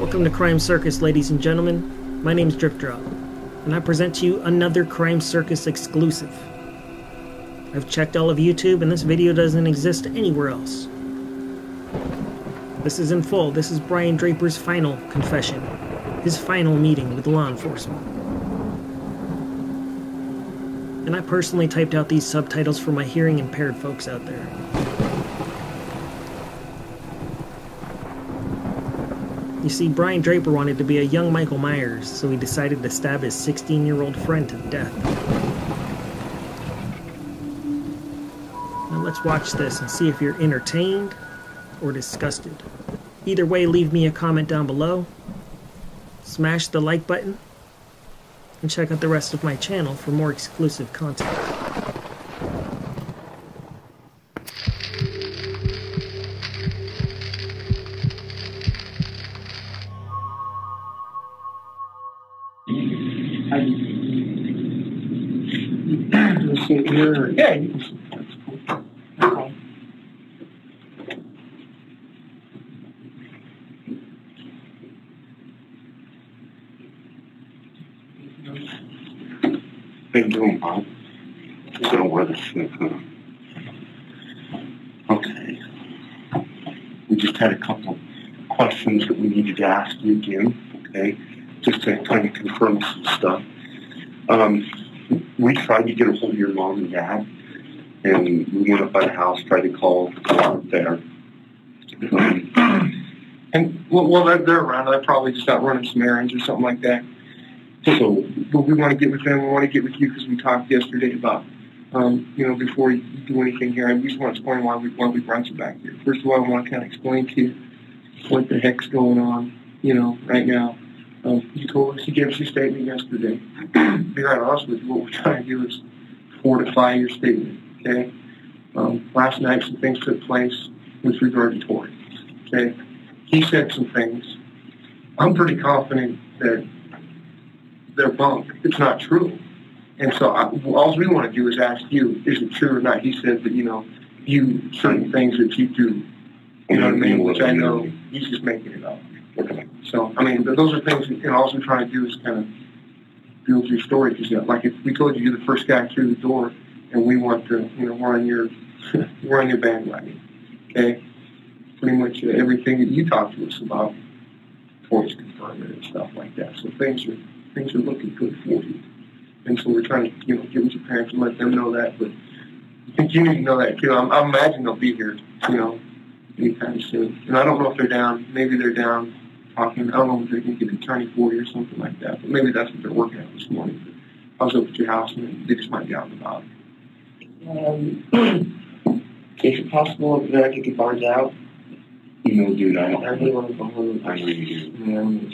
Welcome to Crime Circus, ladies and gentlemen. My name's Drip Drop, and I present to you another Crime Circus exclusive. I've checked all of YouTube, and this video doesn't exist anywhere else. This is in full. This is Brian Draper's final confession, his final meeting with law enforcement. And I personally typed out these subtitles for my hearing impaired folks out there. You see, Brian Draper wanted to be a young Michael Myers, so he decided to stab his 16-year-old friend to death. Now let's watch this and see if you're entertained or disgusted. Either way, leave me a comment down below, smash the like button, and check out the rest of my channel for more exclusive content. You sit here? Yeah, you can sit. That's cool. Okay. How you doing, Bob? So what is it, huh? Okay. We just had a couple questions that we needed to ask you again, okay? Just to kind of confirm some stuff. We tried to get a hold of your mom and dad, and we went up by the house, tried to call out there. And well, they're around. They're probably just out running some errands or something like that. So, but we want to get with them. We want to get with you because we talked yesterday about, before you do anything here, and we just want to explain why we brought you back here. First of all, I want to kind of explain to you what the heck's going on, right now. You told us, you gave us your statement yesterday. To be right honest with you, what we're trying to do is fortify your statement, okay? Last night, some things took place with regard to Tori, okay? He said some things. I'm pretty confident that they're bunk. It's not true. And so all we want to do is ask you, is it true or not? He said that, you, certain things that you do, you know what I mean, which I know he's just making it up. So, those are things, and all we're trying to do is kind of build your story. Because, like if we told you you're the first guy through the door, and we want to, we're on your bandwagon, okay? Pretty much everything that you talk to us about, Tori's confirmed and stuff like that. So things are looking good for you. And so we're trying to, get with your parents and let them know that. But I think you need to know that too. I imagine they'll be here, anytime soon. And I don't know if they're down. Maybe they're down talking. I don't know if they can get an attorney for you or something like that. But maybe that's what they're working on this morning. But I was up at your house and they just might be out and about. Is it possible that I could get Barnes out? Dude, I really want to go home. I really do.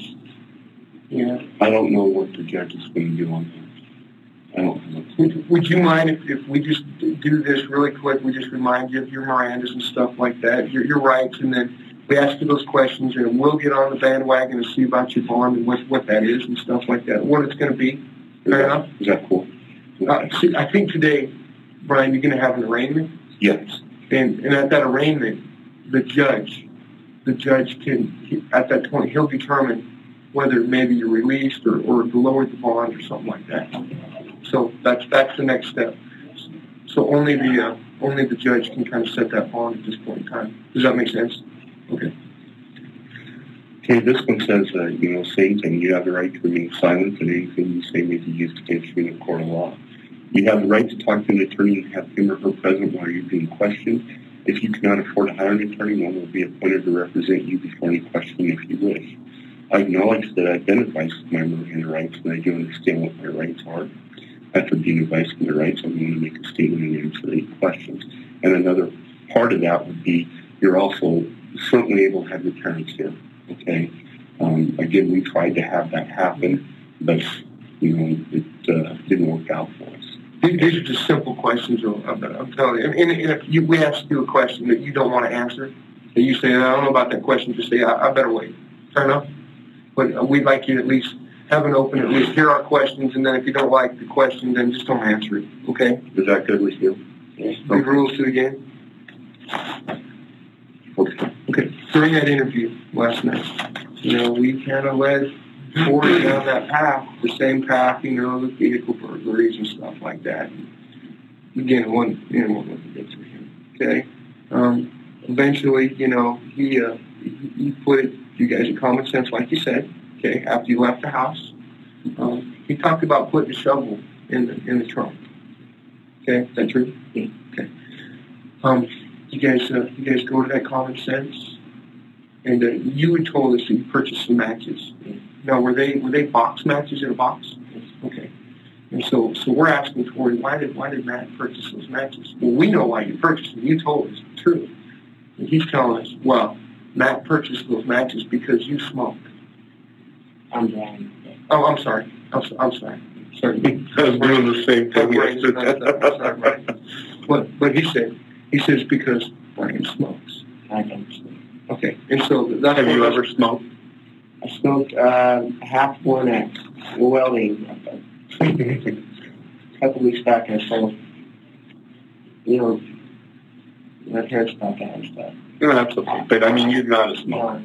Yeah. I don't know what the judge is going to do on this. I don't know. Would you mind if we just do this really quick? We just remind you of your Mirandas and stuff like that, your rights, and then we ask you those questions, and we'll get on the bandwagon and see about your bond and what that is and stuff like that, what it's going to be. Fair enough? Is that cool? I think today, Brian, you're going to have an arraignment. Yes. And at that arraignment, the judge can, at that point, he'll determine whether maybe you're released or to lower the bond or something like that. So that's the next step. So only the judge can kind of set that bond at this point in time. Does that make sense? Okay. Okay, this one says, same thing. You have the right to remain silent, and anything you say may be used against you in a court of law. You have the right to talk to an attorney and have him or her present while you're being questioned. If you cannot afford to hire an attorney, one will be appointed to represent you before any questioning if you wish. I acknowledge that I've been advised of my Miranda rights, and I do understand what my rights are. After being advised of my rights, I'm going to make a statement and answer any questions. And another part of that would be you're also certainly able to have your parents here, okay? Again, we tried to have that happen, but, it didn't work out for us. These are just simple questions, I'm telling you. And if we ask you a question that you don't want to answer, and you say, I don't know about that question, just say, I better wait. Fair enough? But we'd like you to at least have an open, at least hear our questions, and then if you don't like the question, then just don't answer it, okay? Is that good with you? Yes. Big rules to the game? Okay. Okay. During that interview last night, we kind of led forward down that path, the same path, the vehicle burglaries and stuff like that. And again, it wasn't good for him. Okay. Eventually, he put you guys in common sense, like you said. Okay. After you left the house, he talked about putting a shovel in the trunk. Okay, is that true? Yeah. Okay. You guys go to that common sense, and you had told us that you purchased some matches. Yeah. Now, were they box matches in a box? Yes. Okay. And so we're asking Tori, why did Matt purchase those matches? Well, we know why you purchased them. You told us the truth. And he's telling us, well, Matt purchased those matches because you smoked. I'm wrong. Oh, I'm sorry. I'm sorry. Sorry. I was doing the same thing. That's not right. But he says because Brian smokes. I don't smoke. Okay. And so that's have you ever smoked? I smoked half one at welding. A couple weeks back, I sold, my parents thought that and stuff. No, that's okay. But I mean, you're not a smoker.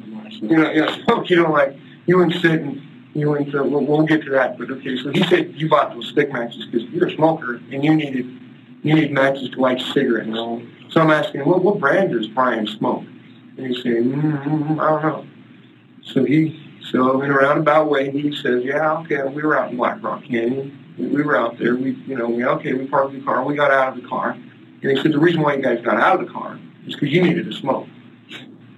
Smoke. You don't like. You wouldn't sit and you wouldn't. We'll get to that. But okay. So he said you bought those stick matches because you're a smoker and you needed matches to light cigarettes. So I'm asking him, what brand does Brian smoke? And he's saying, I don't know. So in a roundabout way, he says, yeah, okay, we were out in Black Rock Canyon. We were out there. We parked the car. We got out of the car. And he said, the reason why you guys got out of the car is because you needed to smoke.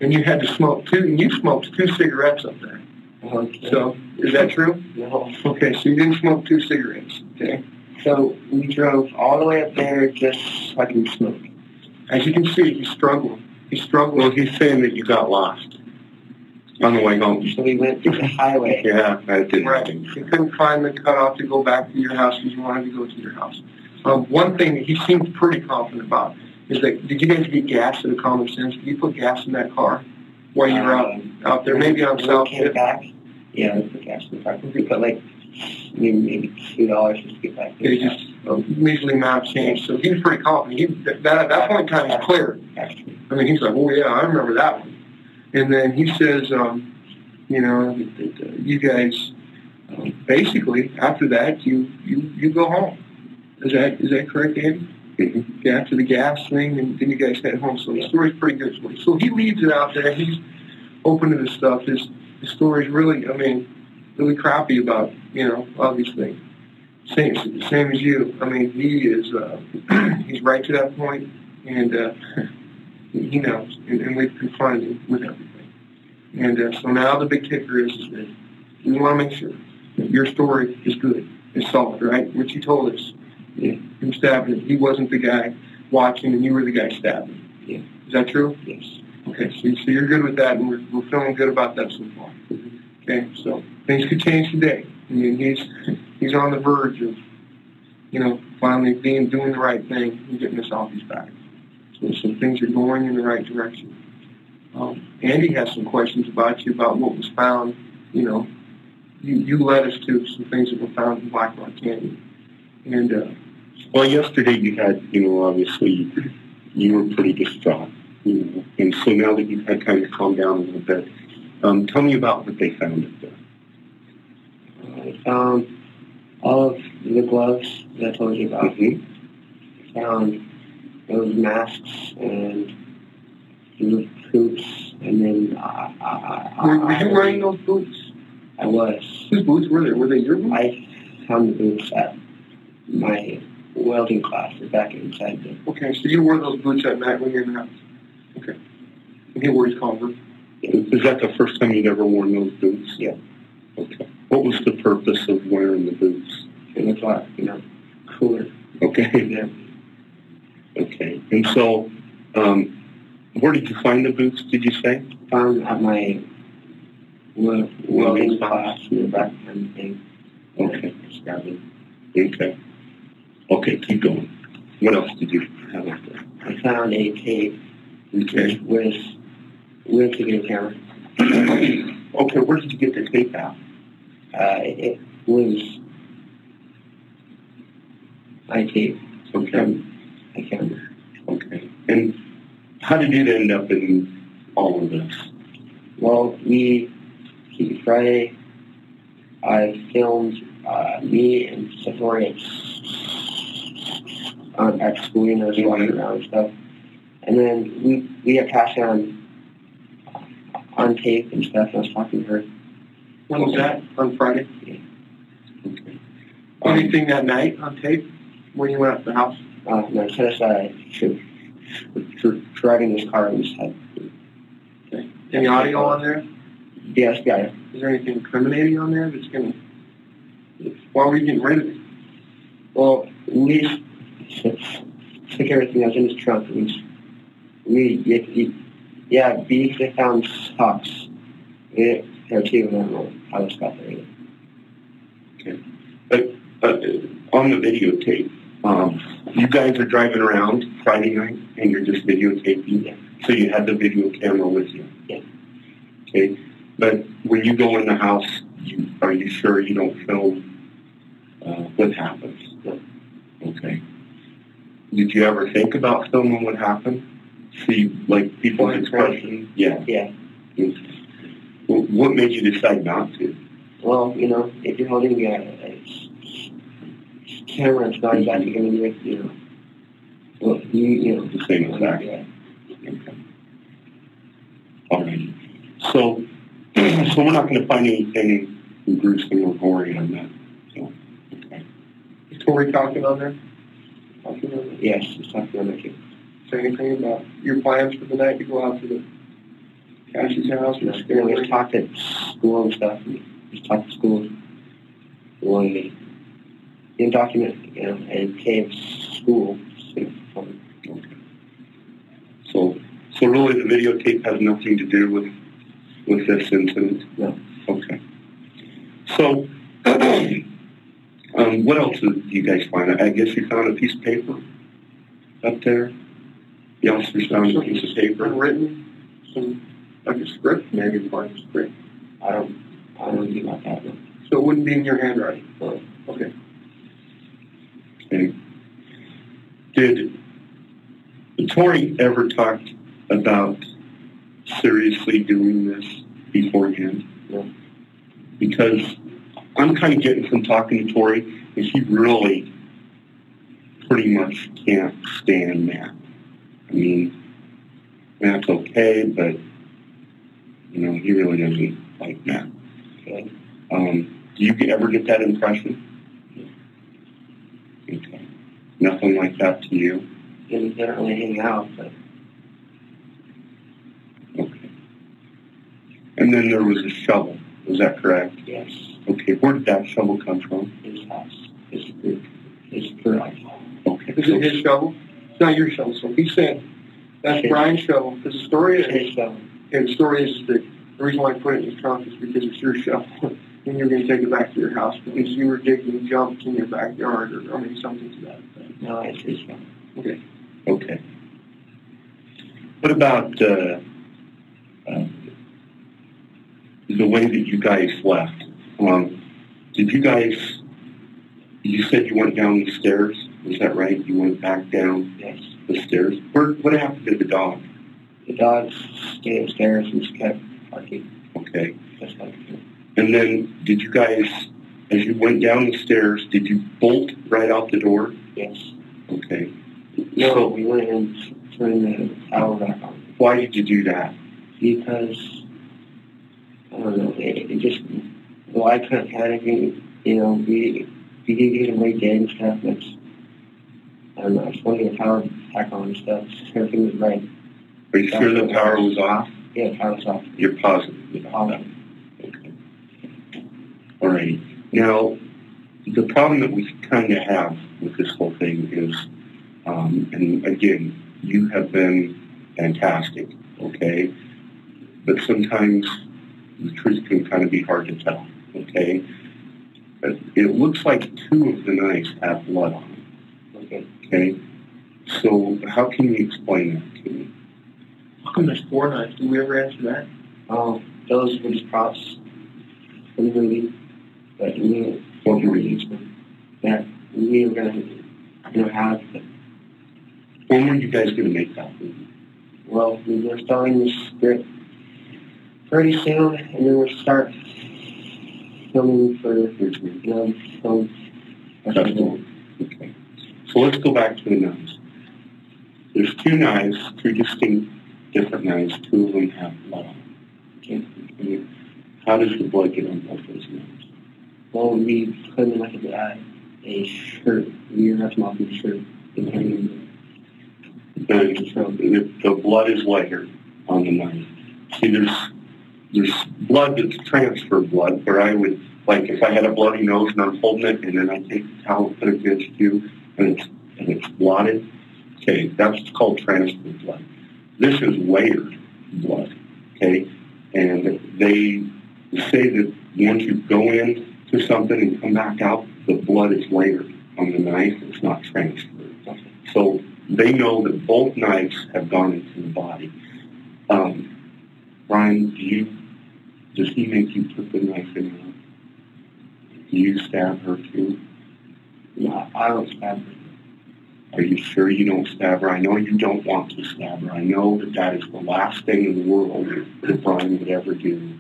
And you had to smoke and you smoked 2 cigarettes up there. Okay. So, is that true? No. Okay, so you didn't smoke 2 cigarettes. Okay. So we drove all the way up there just so I can smoke. As you can see, he's struggling. Well, he's saying that you got lost on the way home. So we went through the highway. Yeah, that didn't right. happen. You couldn't find the cutoff to go back to your house because you wanted to go to your house. One thing that he seemed pretty confident about is that, did you guys get gas at a common sense? Did you put gas in that car while you were out there? Maybe on South Fifth? Yeah, we put gas in the car. We put maybe $2 just to get back there. It just a measly amount of change. So he was pretty confident. At that point in time, he's clear. I mean, he's like, oh yeah, I remember that one. And then he says, you guys, basically, after that, you go home. Is that correct, Andy? Mm-hmm. Yeah, after the gas thing, and then you guys head home. So the story's pretty good. So he leaves it out there. He's open to this stuff. His story's really, really crappy about, all these things. Same as you. I mean, he is, he's right to that point, and he knows, and we've confronted him with everything. And so now the big kicker is that we want to make sure that your story is good, is solid, right? What you told us, him stabbing, he wasn't the guy watching, and you were the guy stabbing. Yeah. Is that true? Yes. Okay, so you're good with that, and we're feeling good about that so far. Okay, so things could change today. I mean, he's on the verge of, finally doing the right thing and getting this off his back. So things are going in the right direction. Andy has some questions about you about what was found. You led us to some things that were found in Black Rock Canyon. And well, yesterday you had, obviously you were pretty distraught, and so now that you've had kind of calmed down a little bit, tell me about what they found up there. I found all of the gloves that I told you about. Mm-hmm. I found those masks and the boots, and then were you wearing those boots? I was. Whose boots were they? Were they your boots? I found the boots at my welding class. They're back inside there. Okay, so you wore those boots at night when you were in the house. Okay. And he wore his Converse. Is that the first time you'd ever worn those boots? Yeah. Okay. What was the purpose of wearing the boots? It looked like, cooler. Okay. Yeah. Okay. And so, where did you find the boots, did you say? Found at my welding class in the back of everything. Okay. Okay. Okay, keep going. What else did you have up there? I found a tape. Okay. With video camera. Okay, where did you get the tape out? It was my tape. Okay. I can't remember. Okay. And how did it end up in all of this? Well, he Friday, I filmed me and Satori at school, you know, just walking around and stuff. And then we have Tasha on tape and stuff, and I was talking to her. When was that? On Friday? Yeah. Okay. Anything that night on tape when you went up to the house? No, driving this car and just had. Okay. Any audio on there? Yes, yeah. Is there anything incriminating on there that's going to... Why were you getting rid of it? Well, we just took everything that was in his trunk. We found socks there too, and I don't know how this got there either. Okay. But on the videotape, you guys are driving around Friday night and you're just videotaping. Yeah. So you had the video camera with you. Yeah. Okay. But when you go in the house, are you sure you don't film what happens? No. Okay. Did you ever think about filming what happened? See, like, people's expressions? Yeah. Yeah. Okay. Well, what made you decide not to? Well, you know, if you're holding a camera, it's not exactly going to be, you know, well, you know. The same exact. Yeah. Okay. All right. So we're not going to find anything gruesome or gory on that. So, okay. Is Tori talking on there? Yes, he's talking on that too. Say anything about your plans for the night to go out to the Cash's house? You know, we just talked at school and stuff. We just talked at school. We wanted to document, you know, and cave school. Okay. So really the videotape has nothing to do with this incident? No. Okay. So, what else did you guys find? I guess you found a piece of paper up there? The officers found a piece of paper? Written, like a script, maybe part of a script. I don't know about that. No. So it wouldn't be in your handwriting? No. Okay. Okay. Did Tori ever talk about seriously doing this beforehand? No. Because I'm kind of getting from talking to Tori, and she really pretty much can't stand Matt. I mean, Matt's okay, but, you know, he really doesn't like Matt. Okay. Do you ever get that impression? Okay. Nothing like that to you? They don't really hang out, but... Okay. And then there was a shovel. Is that correct? Yes. Okay. Where did that shovel come from? His house. His garage. Okay. Is it his shovel? It's not your shovel. So he said that's Brian's shovel. Because the story is... His shovel. And the story is that the reason why I put it in your trunk is because it's your shovel. And you're going to take it back to your house because you were digging jumps in your backyard or, I mean, something to that effect. No, it's his shovel. Okay. Okay. What about the way that you guys left? Did you guys, you said you went down the stairs, is that right? You went back down Yes. the stairs? What happened to the dog? The dog stayed upstairs and just kept barking. Okay. Just like it. And then did you guys, as you went down the stairs, did you bolt right out the door? Yes. Okay. No, So we went and turned the power back on. why did you do that? Because, I don't know, it just, well, I couldn't panic, you know, we get away dead and stuff, that's, I don't know, I just wanted to get the power back on and stuff, everything was right. Are you sure the power was off? Yeah, the power was off. You're positive? You're positive. Okay. All right. Now, the problem that we kind of have with this whole thing is, and again, you have been fantastic, okay? But sometimes the truth can kind of be hard to tell, okay? But it looks like 2 of the knives have blood on them, okay? So how can you explain that to me? How come there's 4 knives? Did we ever answer that? Those were just props from the movie, but we What were used them. That we were going to have. When were you guys going to make that movie? Well, we were starting the script pretty soon, and then we'll start filming for, you know, film. Okay. So let's go back to the knives. There's two knives, two distinct different knives. Two of them have blood on them. Okay. How does the blood get on both those knives? Well, we put in like a shirt. We wrapped them off in a shirt. The blood is layered on the knife. See, there's blood that's transfer blood, where I would, like if I had a bloody nose and I'm holding it and then I take the towel and put it against you and it's blotted, okay, that's called transfer blood. This is layered blood, okay? And they say that once you go in to something and come back out, the blood is layered on the knife, it's not transferred. So they know that both knives have gone into the body. Brian, does he make you put the knife in her? Do you stab her too? No, I don't stab her. Are you sure you don't stab her? I know you don't want to stab her. I know that is the last thing in the world that Brian would ever do.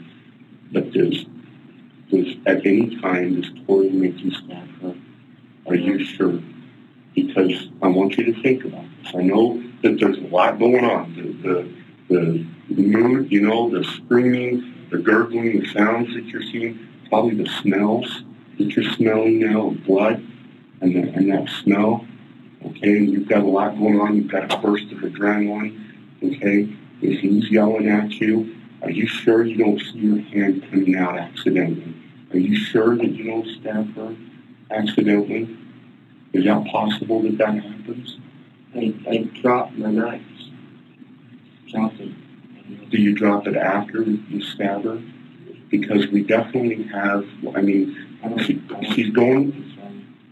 But does at any time does Tori make you stab her? Are you sure? Because I want you to think about this. I know that there's a lot going on. The mood, you know, the screaming, the gurgling, the sounds that you're seeing, probably the smells that you're smelling now of blood and that smell. Okay, and you've got a lot going on. You've got a burst of adrenaline. Okay, if he's yelling at you, are you sure you don't see your hand coming out accidentally? Are you sure that you don't stab her accidentally? Is that possible that happens? I dropped my knife. Dropped it. Do you drop it after you stab her? Because we definitely have, I mean, she's going,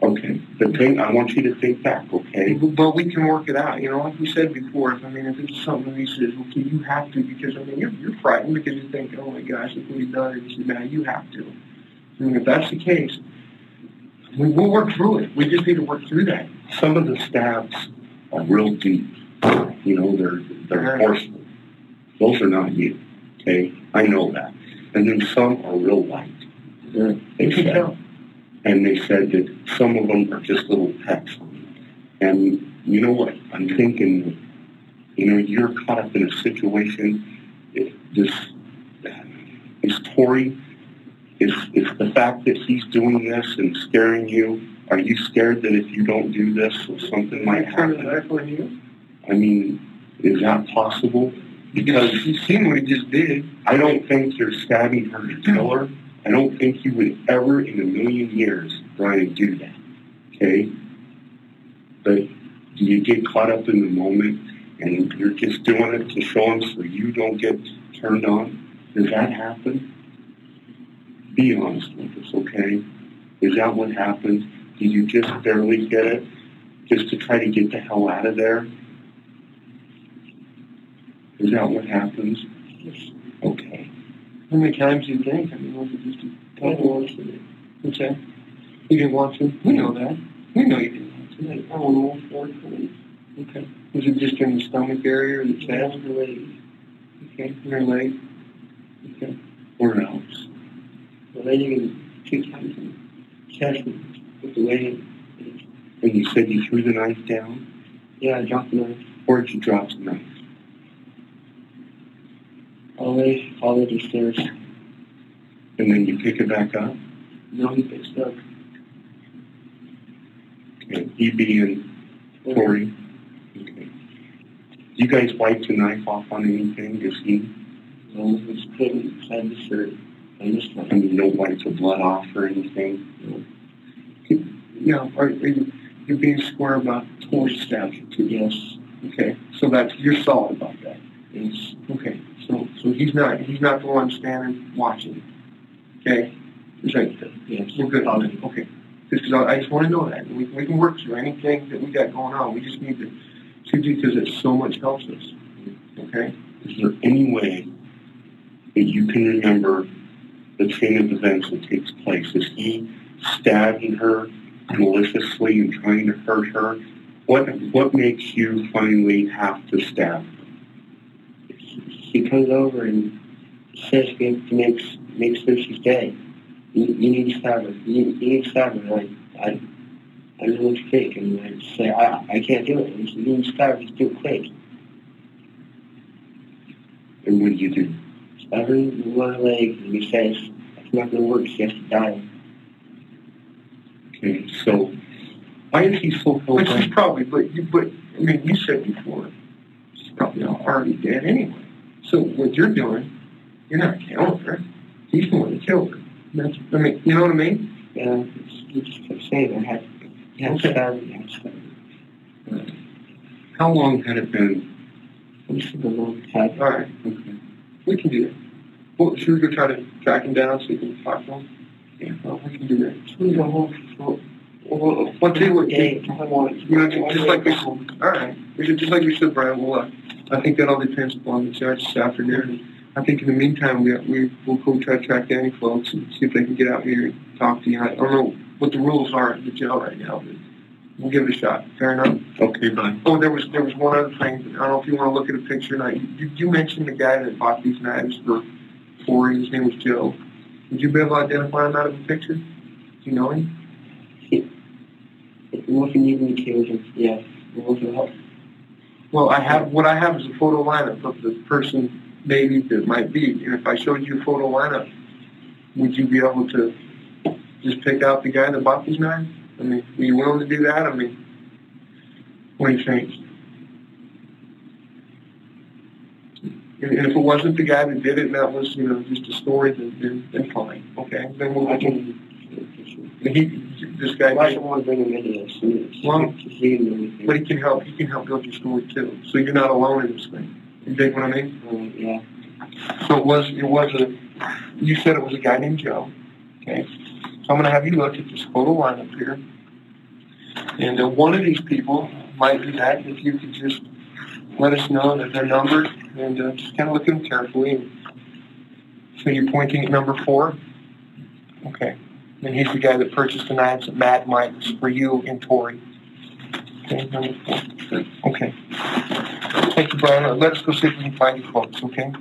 okay, the thing, I want you to think back, okay? But we can work it out, you know, like we said before, if it's something that he says, okay, you have to, because, I mean, you're frightened because you think, oh my gosh, look what he's done, and he said, now you have to. I mean, if that's the case, we'll work through it. We just need to work through that. Some of the stabs are real deep. You know, they're forceful. Those are not you, okay? I know that. And then some are real light. They said. And they said that some of them are just little pecks. And you know what? I'm thinking, you know, you're caught up in a situation. Is Tori, is the fact that he's doing this and scaring you, are you scared that if you don't do this, something might happen? I mean, is that possible? Because you've seen what he just did. I don't think you're stabbing her to kill her. I don't think you would ever in a million years, Brian, do that. Okay? But do you get caught up in the moment and you're just doing it to show him so you don't get turned on? Does that happen? Be honest with us, okay? Is that what happens? Do you just barely get it just to try to get the hell out of there? Is that what happens? Yes. Okay. How many times do you think? I mean, was it just a couple once? What's that? You didn't want to? We know that. We know you didn't want to. I don't know, 4 times. Okay. Was it just in the stomach area or the chest? Yeah, the leg. Okay. Your leg? Okay. Where else? The leg and 2 times in the chest with the leg. And you said you threw the knife down? Yeah, I dropped the knife. Where did you drop the knife? All the way to the stairs. And then you pick it back up? No, he picks it up. Okay. He being Tori? Okay. You guys wipe the knife off on anything? Does he? No, it's put inside the shirt. And this time. I mean, you don't wipe the blood off or anything? No. Yeah. Are you're being square about Tori stabbed you too? Yes. Okay. So you're solid about that? Yes. Okay. So he's not the one standing watching. Okay? Is that yes. We're good on it. Okay. Because I just want to know that. We can work through anything that we got going on. We just need to do because it so much helps us. Okay? Is there any way that you can remember the chain of events that takes place? Is he stabbing her maliciously and trying to hurt her? What makes you finally have to stab her? He comes over and says he makes sure she's dead. You need to stop it. You need to stop it. Like, I know it's fake, and I just say, I can't do it. You need to stop it. Just do it quick. And what do you do? Every one leg, and he says, it's not going to work. He has to die. Okay, so why is he so Which focused? is probably, but I mean, you said before, she's probably already dead anyway. So what you're doing, you're not killing her. He's the one that killed her. That's, I mean, you know what I mean? Yeah, he just kept saying, I had to stop it. I had to stop it. How long had it been? This is a long time. All right, Okay. we can do that. Well, should we go try to track him down so we can talk to him? Yeah, well, we can do that. He's a whole... Well, I'll tell you what, day. I want you know, just like we said, all right. Just like we said, Brian, well, I think that all depends upon the judge this afternoon. I think in the meantime, we'll go try to track down any folks and see if they can get out here and talk to you. I don't know what the rules are at the jail right now, but we'll give it a shot. Fair enough? Okay, bye. Oh, there was one other thing. I don't know if you want to look at a picture. Now, you mentioned the guy that bought these knives for his name was Joe. Would you be able to identify him out of the picture? Do you know him? It wasn't even the occasion. Yeah, it wasn't help. Well, what I have is a photo lineup of the person maybe that might be. And if I showed you a photo lineup, would you be able to just pick out the guy that bought these knives? I mean, were you willing to do that? I mean, what do you think? And if it wasn't the guy that did it, and that was, you know, just a story, then fine. Okay, then we'll. I can... This guy. I don't want to bring him into this. Well, but he can help. He can help build your story too. So you're not alone in this thing. You dig what I mean? Yeah. So it was a. You said it was a guy named Joe. Okay. So I'm going to have you look at this photo lineup here, and one of these people might be that. If you could just let us know that they're numbered, and just kind of look at them carefully. So you're pointing at number 4. Okay. And he's the guy that purchased the knives at Mad Mike's for you and Tori. Okay, number 4. Good. Okay. Thank you, Brian. Let us go see if we can find you folks, okay?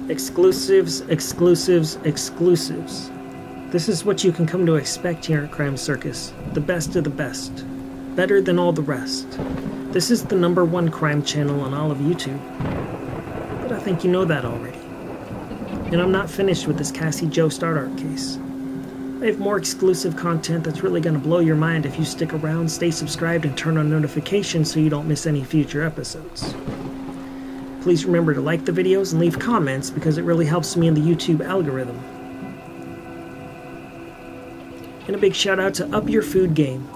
Exclusives, exclusives, exclusives. This is what you can come to expect here at Crime Circus. The best of the best. Better than all the rest. This is the #1 crime channel on all of YouTube. But I think you know that already. And I'm not finished with this Cassie Joe Start Art case. I have more exclusive content that's really going to blow your mind if you stick around, stay subscribed, and turn on notifications so you don't miss any future episodes. Please remember to like the videos and leave comments because it really helps me in the YouTube algorithm. And a big shout out to Up Your Food Game.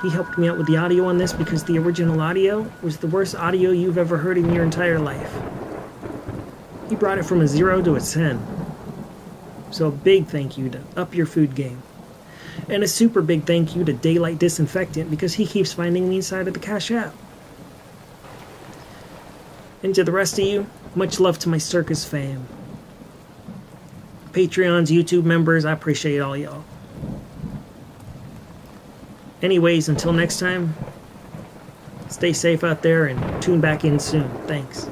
He helped me out with the audio on this because the original audio was the worst audio you've ever heard in your entire life. He brought it from a 0 to a 10. So a big thank you to Up Your Food Game. And a super big thank you to Daylight Disinfectant because he keeps finding me inside of the Cash App. And to the rest of you, much love to my circus fam. Patreons, YouTube members, I appreciate all y'all. Anyways, until next time, stay safe out there and tune back in soon. Thanks.